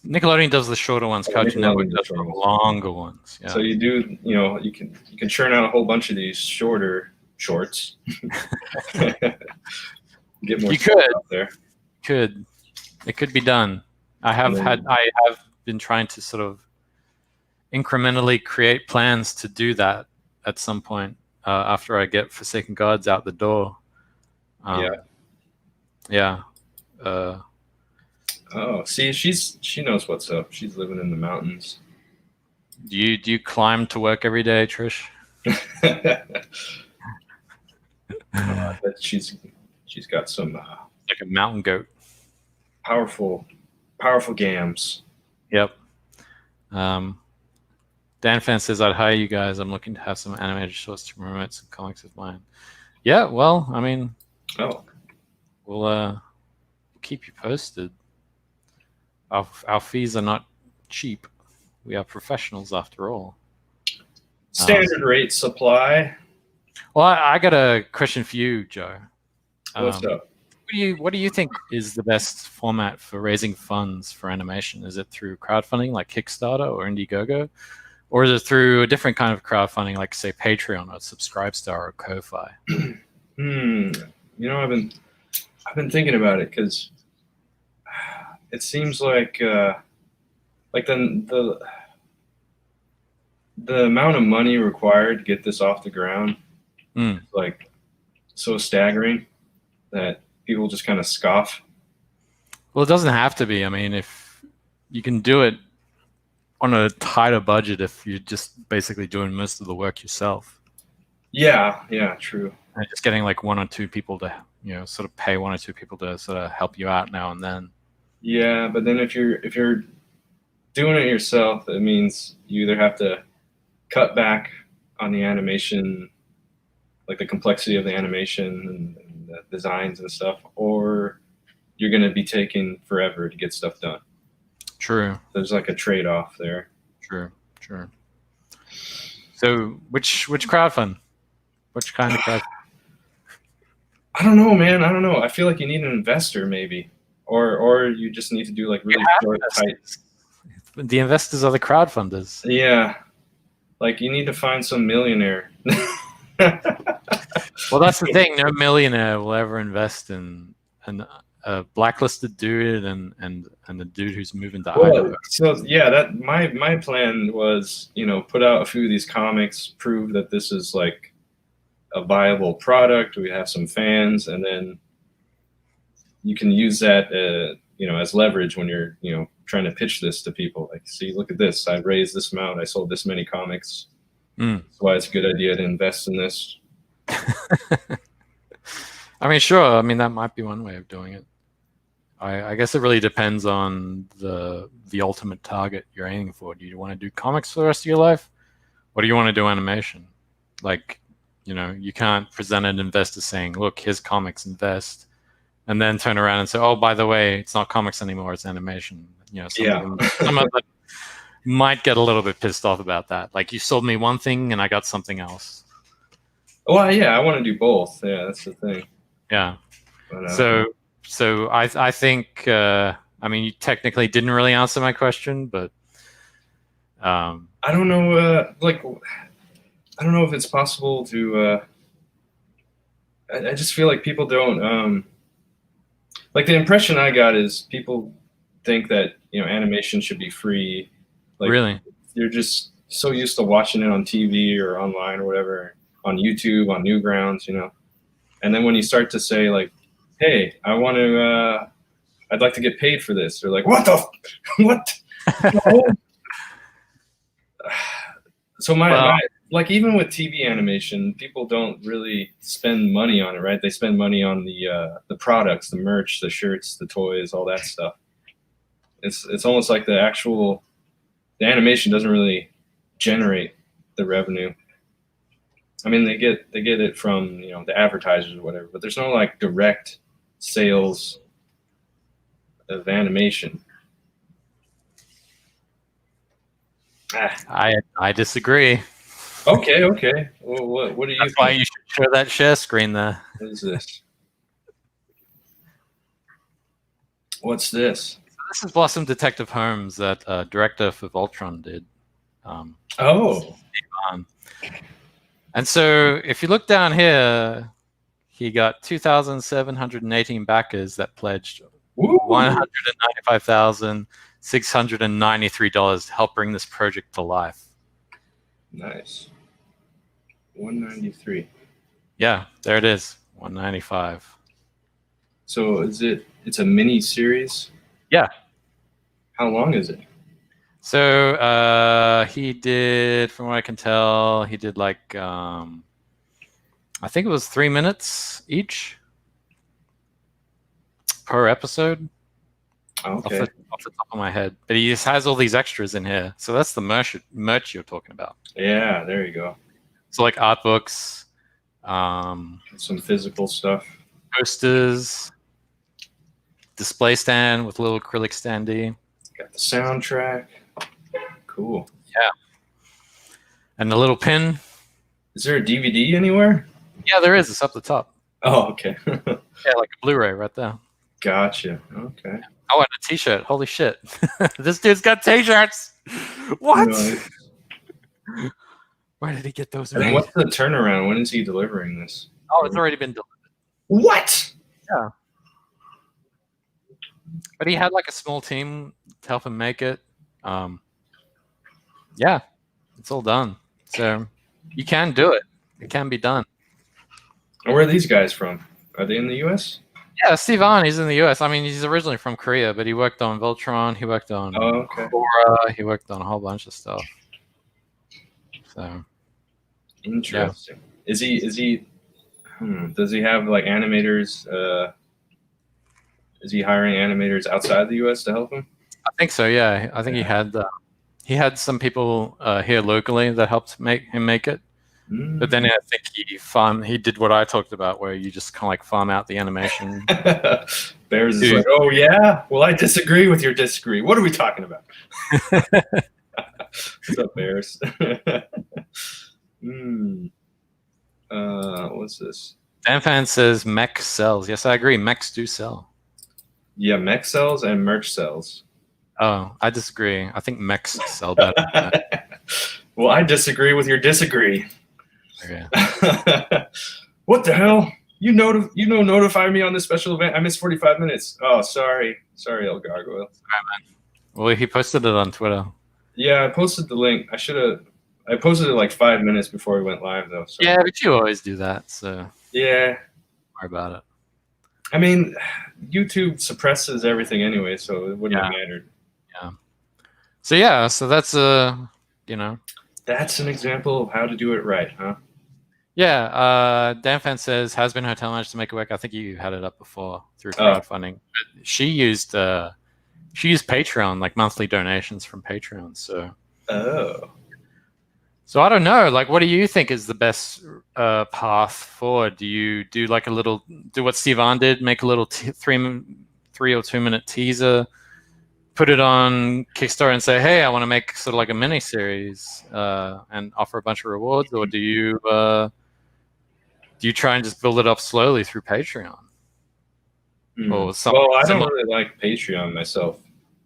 Nickelodeon does the shorter ones. Cartoon Network does the longer ones. Yeah. So you do, you can churn out a whole bunch of these shorter shorts. Get more You stuff could. out there. It could be done. I have been trying to sort of incrementally create plans to do that at some point after I get Forsaken Gods out the door. Yeah. Oh, see, she knows what's up. She's living in the mountains. Do you climb to work every day, Trish? I bet she's got some Like a mountain goat. powerful gams. Yep. Dan Fan says, I'd hire you guys. I'm looking to have some animated shorts to promote some comics of mine. Yeah, well, I mean, we'll keep you posted. Our fees are not cheap. We are professionals after all. Standard rate supply. Well, I got a question for you, Joe. What's up? What do you think is the best format for raising funds for animation? Is it through crowdfunding like Kickstarter or Indiegogo? Or is it through a different kind of crowdfunding like, say, Patreon or Subscribestar or Ko-Fi? You know, I've been thinking about it because it seems like the amount of money required to get this off the ground is like so staggering that people just kind of scoff. Well, it doesn't have to be. I mean, if you can do it on a tighter budget if you're just basically doing most of the work yourself. Yeah, true. And just getting like one or two people to, sort of pay one or two people to sort of help you out now and then. Yeah, but then if you're doing it yourself, it means you either have to cut back on the animation, like the complexity of the animation and the designs and stuff, or you're going to be taking forever to get stuff done. True. There's like a trade-off there. True. So which crowdfund? Which kind of crowdfund? I don't know, man. I don't know. I feel like you need an investor maybe. Or you just need to do like really short, tight. The investors are the crowdfunders. Yeah. Like you need to find some millionaire. Well, that's the thing. No millionaire will ever invest in a blacklisted dude and a dude who's moving to Idaho. So yeah, that my plan was, put out a few of these comics, prove that this is like a viable product. We have some fans, and then you can use that, as leverage when you're, trying to pitch this to people. Like, see, look at this. I raised this amount. I sold this many comics. That's why it's a good idea to invest in this. I mean, sure. I mean, that might be one way of doing it. I guess it really depends on the ultimate target you're aiming for. Do you want to do comics for the rest of your life? Or do you want to do animation? Like, you can't present an investor saying, look, here's comics, invest, and then turn around and say, oh, by the way, it's not comics anymore, it's animation. Some of them might get a little bit pissed off about that. Like, you sold me one thing and I got something else. Well, yeah, I want to do both. Yeah, that's the thing. Yeah. But, So I think, I mean, you technically didn't really answer my question, but I don't know. I don't know if it's possible to. I just feel like people don't. Like the impression I got is people think that animation should be free. Like, really, you're just so used to watching it on TV or online or whatever, on YouTube, on Newgrounds, and then when you start to say like, hey, I'd like to get paid for this. They're like, what the, what? So my like, even with TV animation, people don't really spend money on it, right? They spend money on the products, the merch, the shirts, the toys, all that stuff. It's almost like the animation doesn't really generate the revenue. I mean, they get it from the advertisers or whatever, but there's no like direct sales of animation. I disagree. Okay. Well, what do you? That's why you should show that share screen there. What is this? What's this? This is Blossom Detective Holmes that director for Voltron did. Oh. And so if you look down here, he got 2,718 backers that pledged Woo! $195,693 to help bring this project to life. Nice. 193. Yeah, there it is. 195. So it's a mini series? Yeah. How long is it? So he did, from what I can tell, he did like I think it was 3 minutes each per episode. Okay. Off the top of my head. But he just has all these extras in here. So that's the merch you're talking about. Yeah, there you go. So like art books, Some physical stuff. posters, display stand with a little acrylic standee. Got the soundtrack. Cool. Yeah. And the little pin. Is there a DVD anywhere? Yeah, there is. It's up the top. Oh, okay. Yeah, like a Blu-ray right there. Gotcha. Okay. Oh, and a t-shirt. Holy shit. This dude's got t-shirts. What? Nice. Where did he get those And made? what's the turnaround? When is he delivering this? Oh, it's already been delivered. What? But he had like a small team to help him make it. Yeah, it's all done. So you can do it. It can be done. And where are these guys from? Are they in the U.S.? Yeah, Steve Ahn, he's in the U.S. I mean, he's originally from Korea, but he worked on Voltron. He worked on Okay. Korra. He worked on a whole bunch of stuff. So Interesting. Is he? Does he have like animators? Is he hiring animators outside the U.S. to help him? I think so. Yeah, I think he had some people here locally that helped make him make it. But then I think he did what I talked about, where you just kind of like farm out the animation. Bears is like, oh yeah, well I disagree with your disagree. What are we talking about? What's up, Bears? What's this? DanFan says mech sells. Yes, I agree. Mechs do sell. Yeah, mech sells and merch sells. Oh, I disagree. I think mechs sell better. Well, I disagree with your disagree. Okay. What the hell? You notify me on this special event. I missed 45 minutes. Oh, sorry, El Gargoyle. Well, he posted it on Twitter. Yeah, I posted the link. I posted it like 5 minutes before we went live, though. So. Yeah, but you always do that, so yeah, don't worry about it. I mean, YouTube suppresses everything anyway, so it wouldn't have mattered. Yeah. So yeah, so that's That's an example of how to do it right, huh? Yeah, DanFan says has been hotel managed to make it work. I think you had it up before through crowdfunding. But she used Patreon, like monthly donations from Patreon. So I don't know. Like, what do you think is the best path forward? Do you do like do what Steve Ahn did, make a little 3 or 2 minute teaser, put it on Kickstarter and say, hey, I want to make sort of like a mini series and offer a bunch of rewards, or do you try and just build it up slowly through Patreon? Or something well, I don't similar? really like Patreon myself.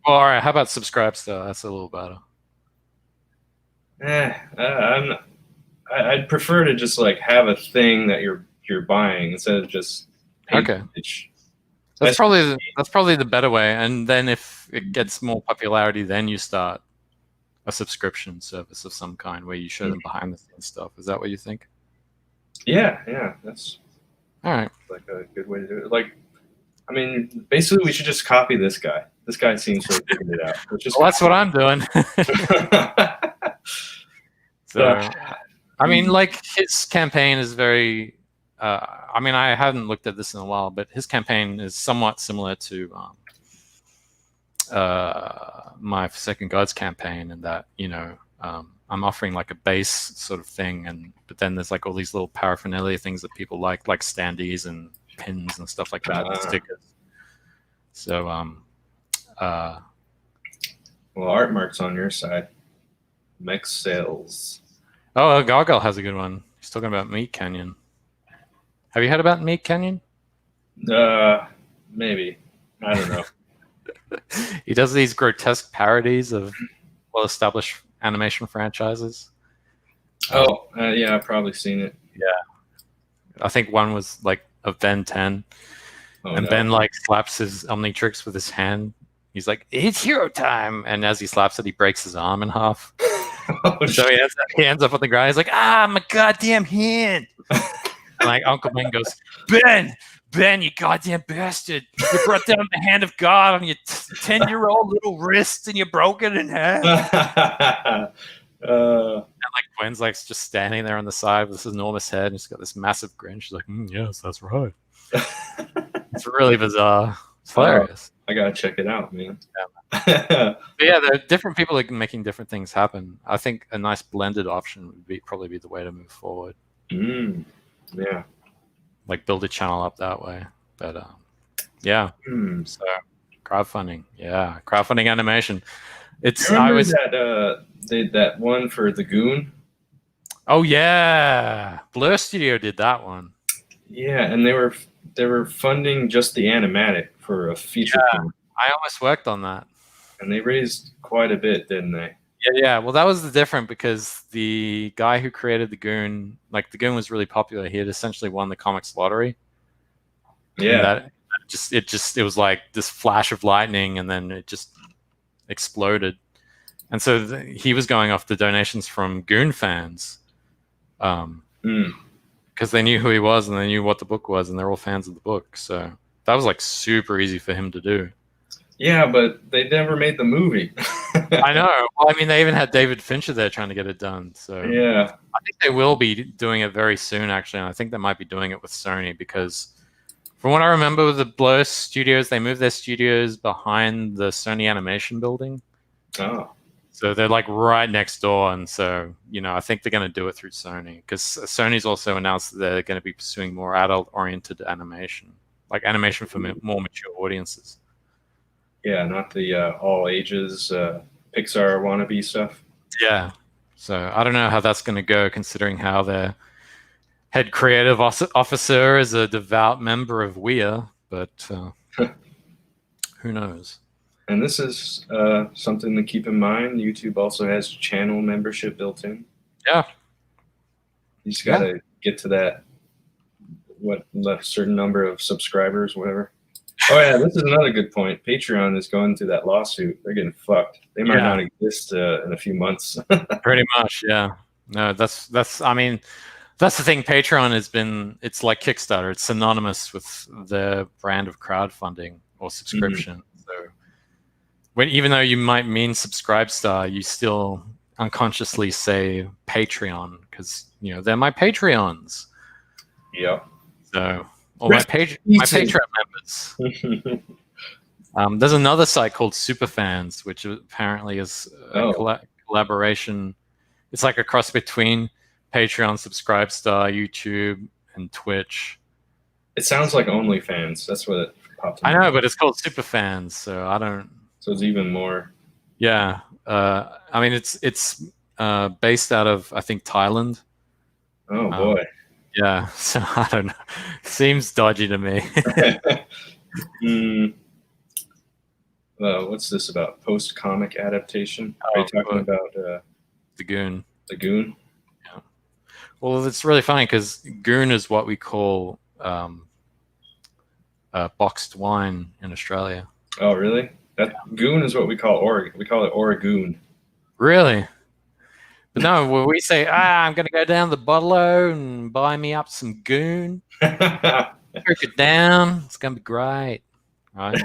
Well, all right, how about Subscribestar? That's a little better. I'd prefer to just like have a thing that you're buying instead of just patronage. That's probably the better way. And then if it gets more popularity, then you start a subscription service of some kind where you show them behind the scenes stuff. Is that what you think? Yeah, that's all right. Like a good way to do it. Like, I mean, basically, we should just copy this guy. This guy seems to have figured it out. Well, that's what I'm doing. So, I mean, like his campaign is very. I mean, I haven't looked at this in a while, but his campaign is somewhat similar to my Forsaken Gods campaign, in that I'm offering like a base sort of thing, but then there's like all these little paraphernalia things that people like standees and pins and stuff like that, and stickers. So, well, art mark's on your side. Mech sales. Oh, Gargoyle has a good one. He's talking about Meat Canyon. Have you heard about Meat Canyon? Maybe. I don't know. He does these grotesque parodies of well-established animation franchises. Yeah, I've probably seen it. Yeah. I think one was like of Ben 10, Oh, and no. Ben like slaps his Omnitrix with his hand. He's like, "It's hero time!" And as he slaps it, he breaks his arm in half. Oh, So he ends up on the ground. He's like, "Ah, my goddamn hand!" And like Uncle Ben goes, Ben, you goddamn bastard! You brought down the hand of God on your 10-year-old little wrist, and you broke it in half. And like Gwen's like just standing there on the side with this enormous head, and he's got this massive grin. She's like, "Yes, that's right." It's really bizarre. It's hilarious. I gotta check it out, man. But yeah, there are different people like making different things happen. I think a nice blended option would probably be the way to move forward. Yeah. Like build a channel up that way. But yeah. So crowdfunding. Yeah, crowdfunding animation. It's Remember that one for the Goon? Oh yeah, Blur Studio did that one. Yeah, and they were funding just the animatic for a feature film, I almost worked on that. and they raised quite a bit, didn't they? Yeah. Well, that was the different because the guy who created the Goon, like the Goon was really popular. He had essentially won the comics lottery. Yeah. And it was like this flash of lightning, and then it just exploded. And so he was going off the donations from Goon fans, because they knew who he was and they knew what the book was, and they're all fans of the book. So that was like super easy for him to do. Yeah, but they never made the movie. I know. Well, I mean, they even had David Fincher there trying to get it done. So Yeah. I think they will be doing it very soon, actually. And I think they might be doing it with Sony because, from what I remember with the Blur Studios, they moved their studios behind the Sony Animation building. Oh. So they're like right next door. And so, I think they're going to do it through Sony because Sony's also announced that they're going to be pursuing more adult-oriented animation, like animation for more mature audiences. Yeah, not the all ages Pixar wannabe stuff. Yeah. So I don't know how that's going to go, considering how their head creative officer is a devout member of WEA, but who knows? And this is something to keep in mind. YouTube also has channel membership built in. Yeah. You just got to get to that, certain number of subscribers, whatever. Oh, yeah, this is another good point. Patreon is going through that lawsuit. They're getting fucked. They might not exist in a few months. Pretty much, yeah. No, that's the thing. Patreon has been, it's like Kickstarter. It's synonymous with the brand of crowdfunding or subscription. So even though you might mean Subscribestar, you still unconsciously say Patreon because, they're my Patreons. Yeah. So, or my Patreon members. There's another site called Superfans, which apparently is a collaboration. It's like a cross between Patreon, Subscribestar, YouTube, and Twitch. It sounds like OnlyFans. That's what it popped in. I know, but it's called Superfans, so I don't. So it's even more. Yeah, I mean it's based out of, I think, Thailand. Oh boy. Yeah, so I don't know. Seems dodgy to me. What's this about? Post-comic adaptation? Are you talking about the Goon? The Goon? Yeah. Well, it's really funny because Goon is what we call boxed wine in Australia. Oh, really? That Goon is what we call We call it Oregoon. Really? But no, when we say, I'm going to go down to the bottle-o and buy me up some Goon, cook it down, it's going to be great, right?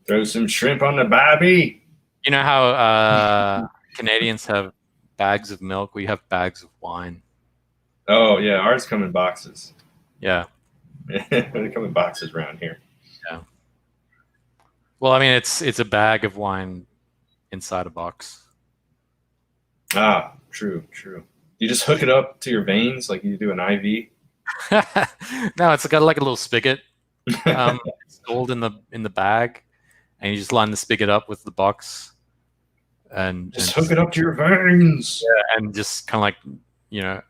Throw some shrimp on the barbie. You know how Canadians have bags of milk? We have bags of wine. Oh, yeah. Ours come in boxes. Yeah. They come in boxes around here. Yeah. Well, I mean, it's a bag of wine inside a box. Ah, true. You just hook it up to your veins like you do an IV? No, it's got like a little spigot installed in the bag, and you just line the spigot up with the box, and just hook it up to your veins. Yeah, and just kind of like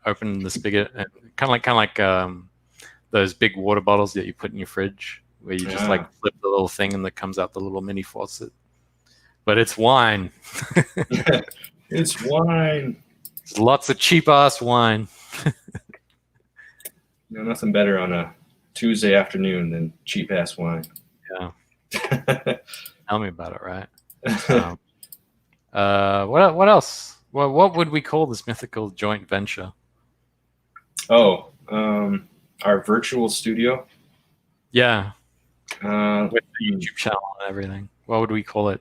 open the spigot, and kind of like those big water bottles that you put in your fridge, where you just like flip the little thing and that comes out the little mini faucet. But it's wine. It's wine. It's lots of cheap ass wine. Nothing better on a Tuesday afternoon than cheap ass wine. Yeah. Tell me about it, right? What else? What would we call this mythical joint venture? Oh, our virtual studio. Yeah, Uh, with the YouTube channel and everything. What would we call it?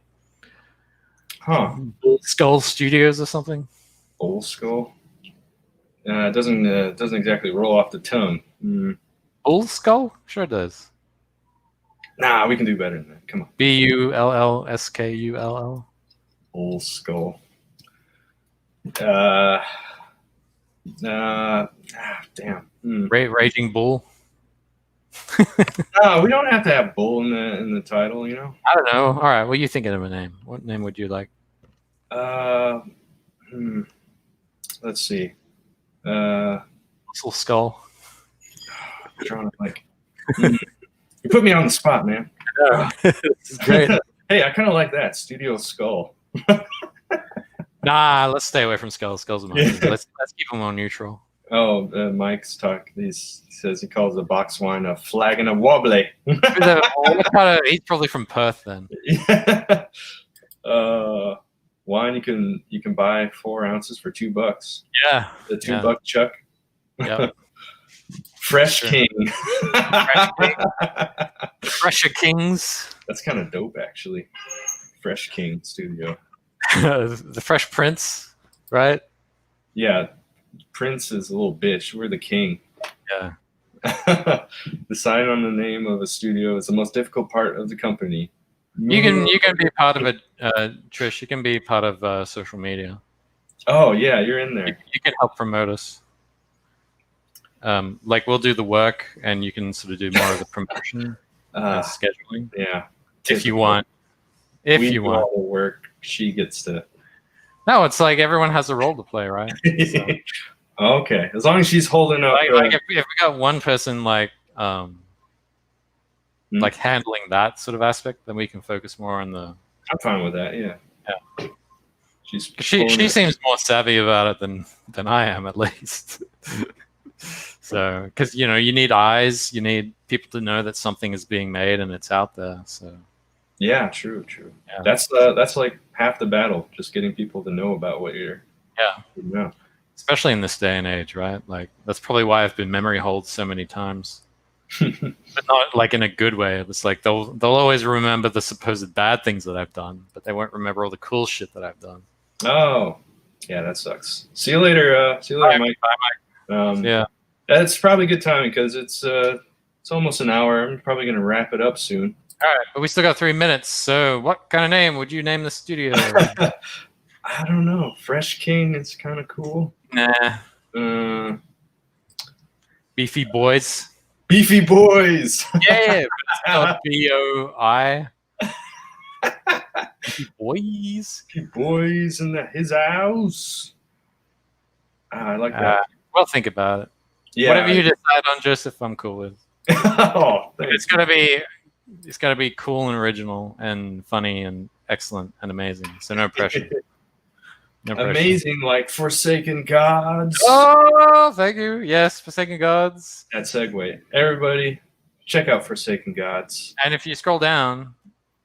huh. Skull Studios or something? Old Skull. It doesn't exactly roll off the tongue. Bull Skull? Sure it does. Nah, we can do better than that. Come on. BULLSKULL. Old Skull. Damn. Raging Bull. No, we don't have to have bull in the title, you know. I don't know. All right, what are you thinking of a name? What name would you like? Let's see. Muscle Skull. I'm trying to like. You put me on the spot, man. This is great. Hey, I kind of like that Studio Skull. Nah, let's stay away from Skulls. Skulls are mine. Yeah. Let's keep them on neutral. Oh, Mike's talk. He says he calls the box wine a flag and a wobbly. He's probably from Perth then. Wine you can buy 4 ounces for $2. Yeah. The $2 chuck. Yep. Fresh Sure. King. Fresher Kings. That's kind of dope, actually. Fresh King Studio. The Fresh Prince, right? Yeah, Prince is a little bitch. We're the king. Yeah. Deciding on the name of a studio is the most difficult part of the company. You can be part of it, Trish. You can be part of social media. Oh yeah, you're in there. You can help promote us. Like we'll do the work, and you can sort of do more of the promotion and scheduling. Yeah, if you want. If we you do want. all the work, she gets to. No, it's like everyone has a role to play, right? So, okay, as long as she's holding up. like if we got one person like handling that sort of aspect, then we can focus more on the. I'm fine with that. Yeah. Yeah. She seems more savvy about it than I am, at least. So, because you need eyes, you need people to know that something is being made and it's out there. So. Yeah, true. Yeah. That's like half the battle, just getting people to know about what you're. Yeah. Especially in this day and age, right? Like that's probably why I've been memory holed so many times, but not like in a good way. It's like they'll always remember the supposed bad things that I've done, but they won't remember all the cool shit that I've done. Oh, yeah, that sucks. See you later. Mike. Bye, Mike. Yeah, that's probably good timing because it's almost an hour. I'm probably gonna wrap it up soon. All right, but we still got 3 minutes. So, what kind of name would you name the studio? I don't know. Fresh King is kind of cool. Nah. Beefy Boys. Beefy Boys. Yeah, BOI. Beefy Boys. Beefy Boys in his house. I like that. Well, think about it. Yeah. Whatever you decide on, Joseph, I'm cool with. Oh, It's gotta be cool and original and funny and excellent and amazing. So no pressure. No pressure. Amazing, like Forsaken Gods. Oh, thank you. Yes, Forsaken Gods. That segue. Everybody, check out Forsaken Gods. And if you scroll down,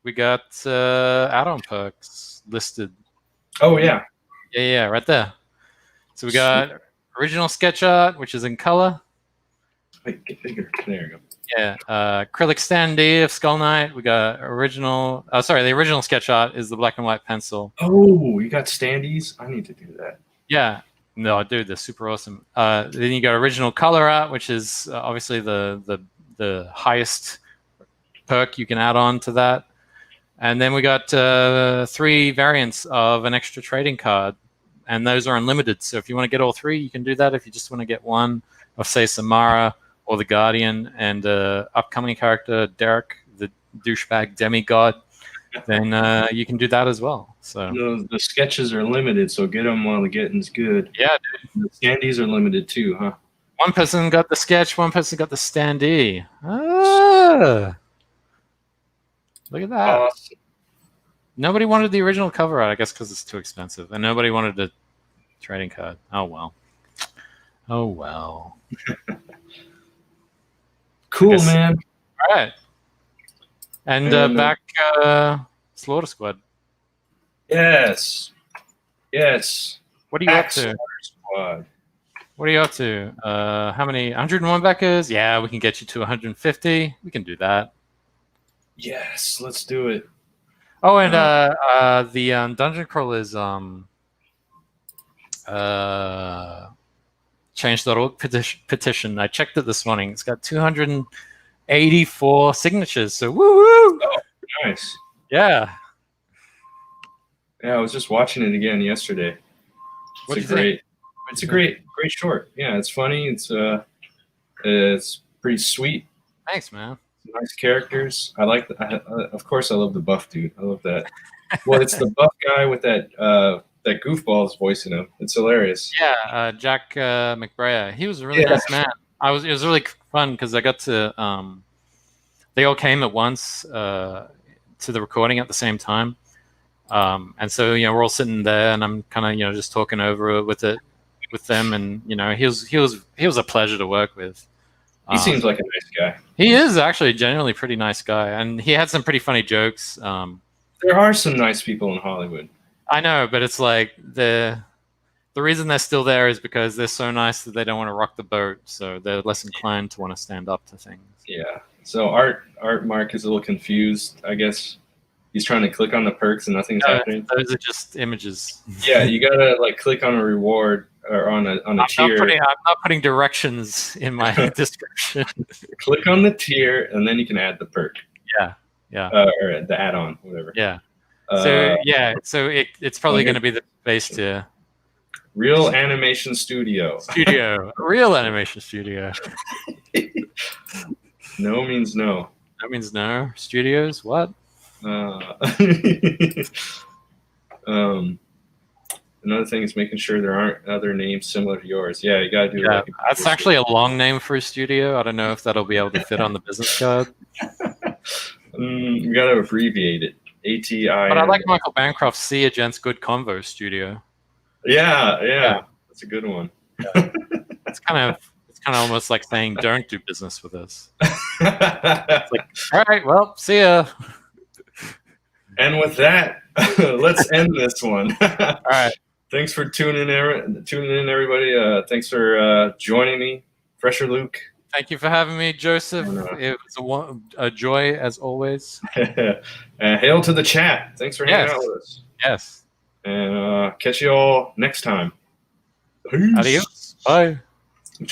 we got add-on perks listed. Oh yeah. Yeah, right there. So we got original sketch art, which is in color. Wait, get bigger. There you go. Yeah, acrylic standee of Skull Knight. We got original. The original sketch art is the black and white pencil. Oh, you got standees? I need to do that. Yeah, no, dude, they're super awesome. Then you got original color art, which is obviously the highest perk you can add on to that. And then we got 3 variants of an extra trading card, and those are unlimited. So if you want to get all 3, you can do that. If you just want to get one of, say, Samara or the Guardian and upcoming character Derek, the douchebag demigod, then you can do that as well. So the sketches are limited, so get them while the getting's good. Yeah, dude. The standees are limited too, huh? One person got the sketch, one person got the standee. Ah, look at that. Awesome. Nobody wanted the original cover art, I guess, because it's too expensive, and nobody wanted the trading card. Oh well. Cool, Yes. man. All right. And And, back Slaughter Squad. Yes. Yes. What are you up Back to? Slaughter Squad. What are you up to? How many? 101 backers? Yeah, we can get you to 150. We can do that. Yes, let's do it. Oh, and the dungeon crawlers change.org petition. I checked it this morning. It's got 284 signatures. So woo woo! Nice. Yeah. Yeah, I was just watching it again yesterday. What'd It's you a think? great. It's a great short. Yeah, it's funny. It's pretty sweet. Thanks, man. Nice characters. I like. Of course, I love the buff dude. I love that. Well, it's the buff guy with that goofball's voice in him. It's hilarious. Yeah, Jack McBrayer. He was a really Yeah. nice man. It was really fun because I got to. They all came at once to the recording at the same time, and so we're all sitting there, and I'm kind of just talking over it with them, and he was a pleasure to work with. He seems like a nice guy. He is actually a genuinely pretty nice guy, and he had some pretty funny jokes. There are some nice people in Hollywood. I know, but it's like the reason they're still there is because they're so nice that they don't want to rock the boat, so they're less inclined to want to stand up to things. Yeah. So Art Mark is a little confused. I guess he's trying to click on the perks and nothing's happening. Those are just images. Yeah, you gotta click on a reward or on a tier. I'm not putting directions in my description. Click on the tier and then you can add the perk. Yeah. Or the add-on, whatever. Yeah. So it's probably going to be the base tier. Real Animation Studio. Real animation studio. No means no. That means no. Studios, what? Another thing is making sure there aren't other names similar to yours. Yeah, you gotta do Yeah, like that's actually a long name for a studio. I don't know if that'll be able to fit on the business card. You gotta abbreviate it. ATI. But I like Michael Bancroft's See Agent's Good Convo Studio. Yeah. That's a good one. It's kind of almost like saying don't do business with us. It's like, all right, well, see ya. And with that, let's end this one. All right. Thanks for tuning in, everybody. Thanks for joining me, Fresherluke. Thank you for having me, Joseph. It was a joy as always. Hail to the chat. Thanks for hanging out with us. Yes. And catch you all next time. Peace. Adios. Bye.